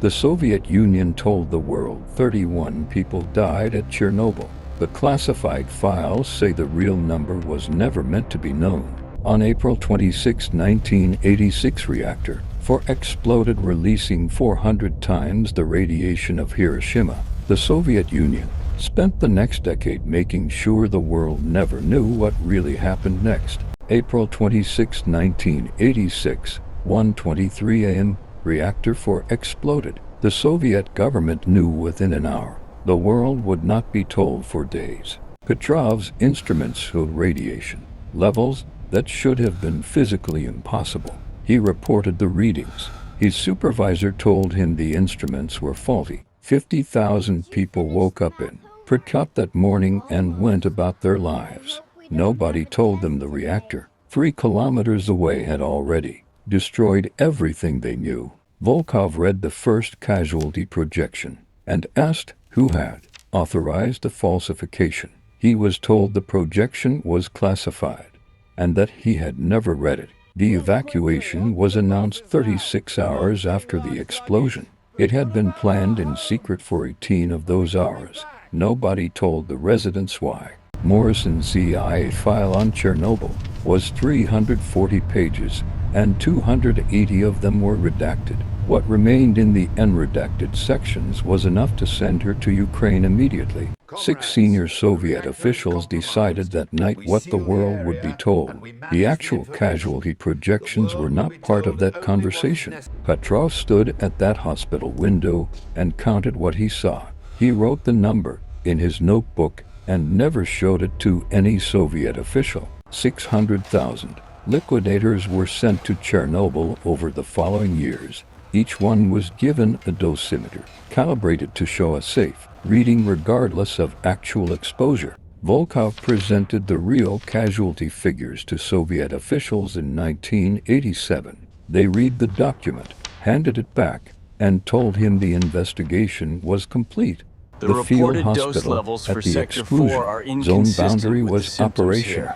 The Soviet Union told the world 31 people died at Chernobyl. The classified files say the real number was never meant to be known. On April 26, 1986, Reactor Four exploded, releasing 400 times the radiation of Hiroshima. The Soviet Union spent the next decade making sure the world never knew what really happened next. April 26, 1986, 1:23 a.m., Reactor 4 exploded. The Soviet government knew within an hour. The world would not be told for days. Petrov's instruments showed radiation levels that should have been physically impossible. He reported the readings. His supervisor told him the instruments were faulty. 50,000 people woke up in Pripyat that morning and went about their lives. Nobody told them the reactor, 3 kilometers away, had already destroyed everything they knew. Volkov read the first casualty projection and asked who had authorized the falsification. He was told the projection was classified and that he had never read it. The evacuation was announced 36 hours after the explosion. It had been planned in secret for 18 of those hours. Nobody told the residents why. Morrison's CIA file on Chernobyl was 340 pages, and 280 of them were redacted. What remained in the unredacted sections was enough to send her to Ukraine immediately. 6 senior Soviet officials decided that night what the world would be told. The actual casualty projections were not part of that conversation. Petrov stood at that hospital window and counted what he saw. He wrote the number in his notebook and never showed it to any Soviet official. 600,000 liquidators were sent to Chernobyl over the following years. Each one was given a dosimeter, calibrated to show a safe reading regardless of actual exposure. Volkov presented the real casualty figures to Soviet officials in 1987. They read the document, handed it back, and told him the investigation was complete. The field reported dose hospital levels at for the Sector 4 are exclusion zone inconsistent boundary with the was symptoms operational. here.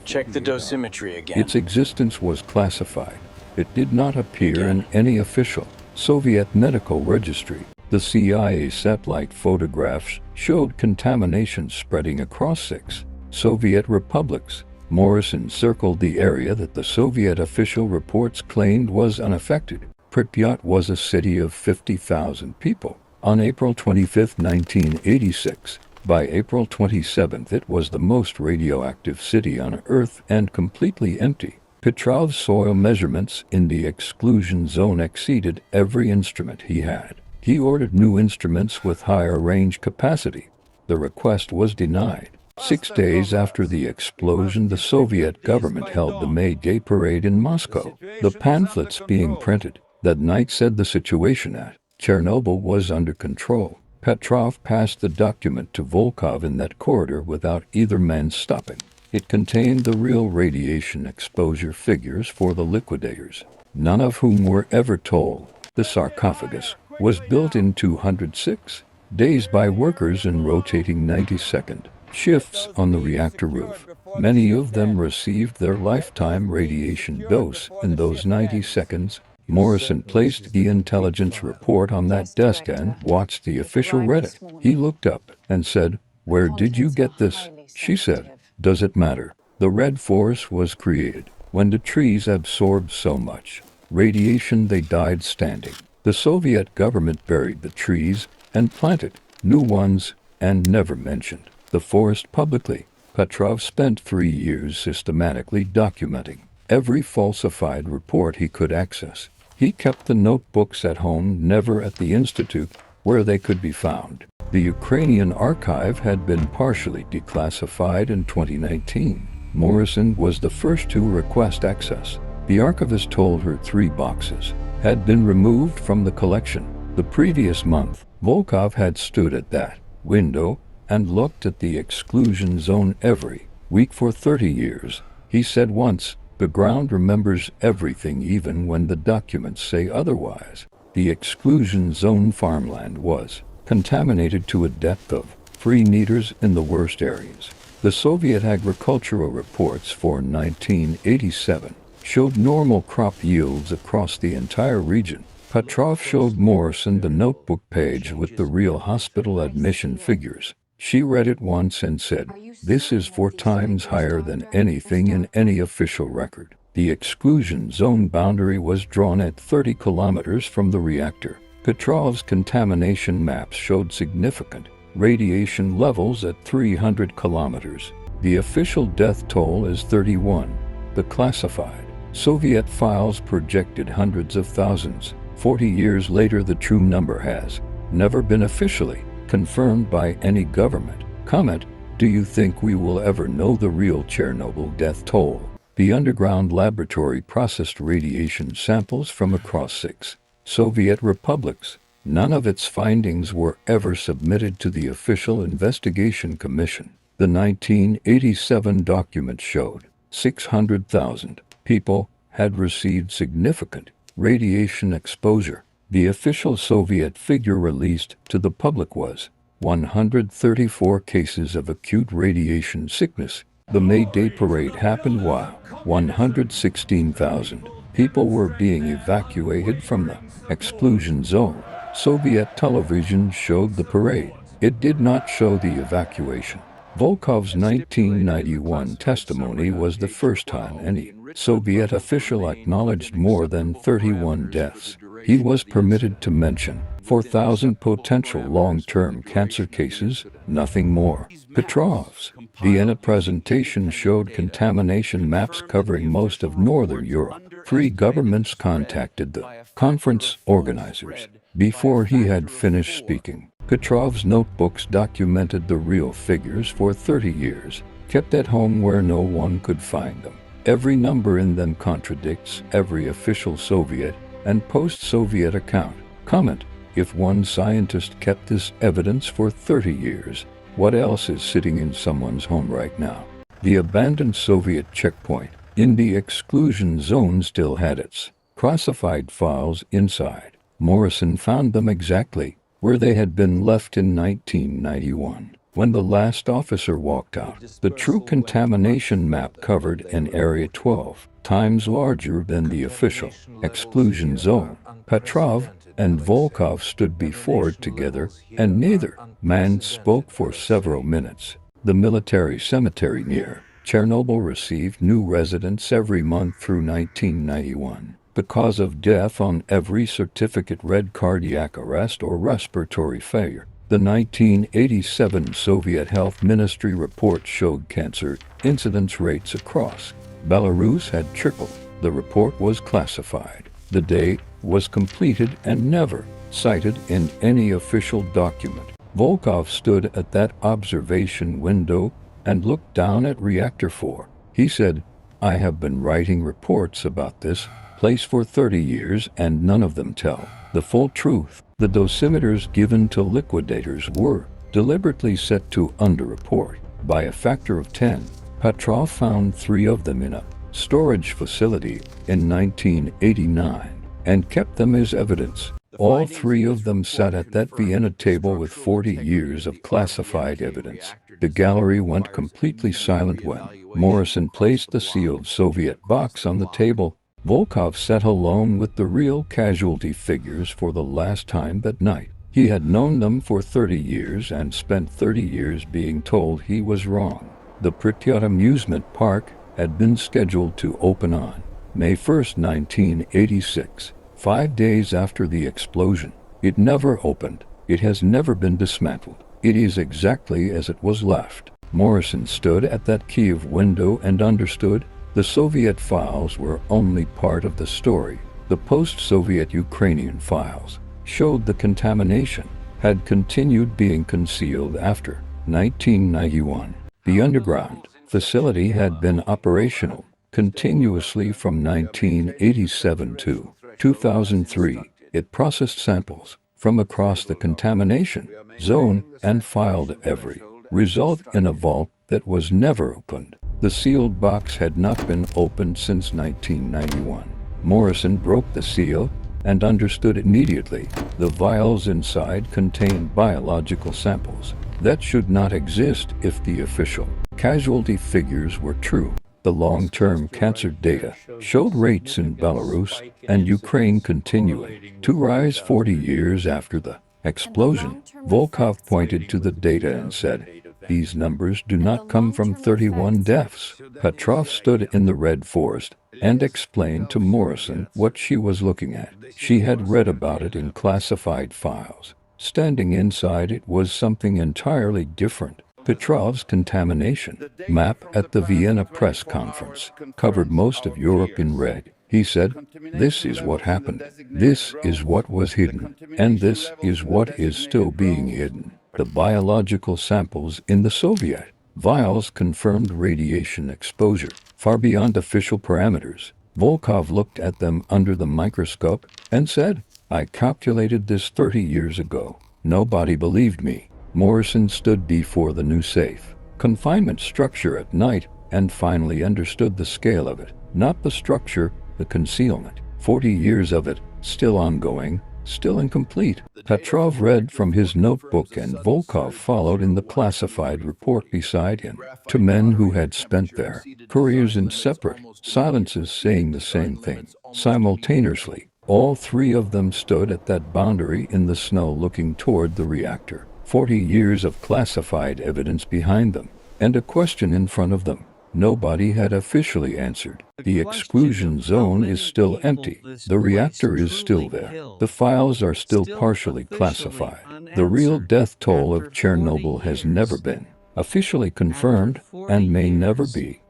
Check the dosimetry again. Its existence was classified. It did not appear in any official Soviet medical registry. The CIA satellite photographs showed contamination spreading across 6 Soviet republics. Morrison circled the area that the Soviet official reports claimed was unaffected. Pripyat was a city of 50,000 people. On April 25, 1986, by April 27, it was the most radioactive city on Earth and completely empty. Petrov's soil measurements in the exclusion zone exceeded every instrument he had. He ordered new instruments with higher range capacity. The request was denied. 6 days after the explosion, the Soviet government held the May Day parade in Moscow. The pamphlets being printed that night said the situation at Chernobyl was under control. Petrov passed the document to Volkov in that corridor without either man stopping. It contained the real radiation exposure figures for the liquidators, none of whom were ever told. The sarcophagus was built in 206 days by workers in rotating 90-second shifts on the reactor roof. Many of them received their lifetime radiation dose in those 90 seconds. Morrison placed the intelligence report on that desk and watched the official read it. He looked up and said, "Where did you get this?" She said, "Does it matter? The red force was created when the trees absorbed so much radiation they died standing. The Soviet government buried the trees and planted new ones and never mentioned the forest publicly." Petrov spent 3 years systematically documenting every falsified report he could access. He kept the notebooks at home, never at the institute where they could be found. The Ukrainian archive had been partially declassified in 2019. Morrison was the first to request access. The archivist told her 3 boxes had been removed from the collection. The previous month, Volkov had stood at that window and looked at the exclusion zone every week for 30 years. He said once, "The ground remembers everything even when the documents say otherwise." The exclusion zone farmland was contaminated to a depth of 3 meters in the worst areas. The Soviet agricultural reports for 1987 showed normal crop yields across the entire region. Petrov showed Morrison the notebook page with the real hospital admission figures. She read it once and said, "This is 4 times higher than anything in any official record." The exclusion zone boundary was drawn at 30 kilometers from the reactor. Petrov's contamination maps showed significant radiation levels at 300 kilometers. The official death toll is 31. The classified Soviet files projected hundreds of thousands. 40 years later, the true number has never been officially confirmed by any government. Comment: do you think we will ever know the real Chernobyl death toll? The underground laboratory processed radiation samples from across 6 Soviet republics. None of its findings were ever submitted to the official investigation commission. The 1987 document showed 600,000 people had received significant radiation exposure. The official Soviet figure released to the public was 134 cases of acute radiation sickness. The May Day parade happened while 116,000 people were being evacuated from the exclusion zone. Soviet television showed the parade. It did not show the evacuation. Volkov's 1991 testimony was the first time any Soviet official acknowledged more than 31 deaths. He was permitted to mention 4,000 potential long-term cancer cases, nothing more. Petrov's Vienna presentation showed contamination maps covering most of Northern Europe. 3 governments contacted the conference organizers before he had finished speaking. Petrov's notebooks documented the real figures for 30 years, kept at home where no one could find them. Every number in them contradicts every official Soviet and post-Soviet account. Comment: if one scientist kept this evidence for 30 years, what else is sitting in someone's home right now? The abandoned Soviet checkpoint in the exclusion zone still had its classified files inside. Morrison found them exactly where they had been left in 1991. When the last officer walked out, the true contamination map covered an area 12 times larger than the official exclusion zone. Petrov and Volkov stood before it together, and neither man spoke for several minutes. The military cemetery near Chernobyl received new residents every month through 1991. The cause of death on every certificate read cardiac arrest or respiratory failure. The 1987 Soviet Health Ministry report showed cancer incidence rates across Belarus had tripled. The report was classified. The date was completed and never cited in any official document. Volkov stood at that observation window and looked down at Reactor 4. He said, "I have been writing reports about this place for 30 years and none of them tell the full truth." The dosimeters given to liquidators were deliberately set to underreport by a factor of 10. Petrov found 3 of them in a storage facility in 1989 and kept them as evidence. All 3 of them sat at that Vienna table with 40 years of classified evidence. The gallery went completely silent when Morrison placed the sealed Soviet box on the table. Volkov sat alone with the real casualty figures for the last time that night. He had known them for 30 years and spent 30 years being told he was wrong. The Pripyat amusement park had been scheduled to open on May 1, 1986, 5 days after the explosion. It never opened. It has never been dismantled. It is exactly as it was left. Morrison stood at that Kiev window and understood the Soviet files were only part of the story. The post-Soviet Ukrainian files showed the contamination had continued being concealed after 1991. The underground facility had been operational continuously from 1987 to 2003. It processed samples from across the contamination zone and filed every result in a vault that was never opened. The sealed box had not been opened since 1991. Morrison broke the seal and understood immediately the vials inside contained biological samples that should not exist if the official casualty figures were true. The long-term cancer data showed rates in Belarus and Ukraine continuing to rise 40 years after the explosion. Volkov pointed to the data and said, "These numbers do not come from 31 deaths." Petrov stood in the red forest and explained to Morrison what she was looking at. She had read about it in classified files. Standing inside it was something entirely different. Petrov's contamination map at the Vienna press conference covered most of Europe in red. He said, "This is what happened. This is what was hidden. And this is what is still being hidden." The biological samples in the Soviet vials confirmed radiation exposure far beyond official parameters. Volkov looked at them under the microscope and said, "I calculated this 30 years ago. Nobody believed me." Morrison stood before the new safe confinement structure at night and finally understood the scale of it. Not the structure, the concealment. 40 years of it, still ongoing, still incomplete. Petrov read from his notebook and Volkov followed in the classified report beside him. To men who had spent their careers in separate silences saying the same thing. Simultaneously, all three of them stood at that boundary in the snow looking toward the reactor. 40 years of classified evidence behind them, and a question in front of them. Nobody had officially answered. The exclusion zone is still empty. The reactor is still there. The files are still partially classified. The real death toll of Chernobyl has never been officially confirmed and may never be.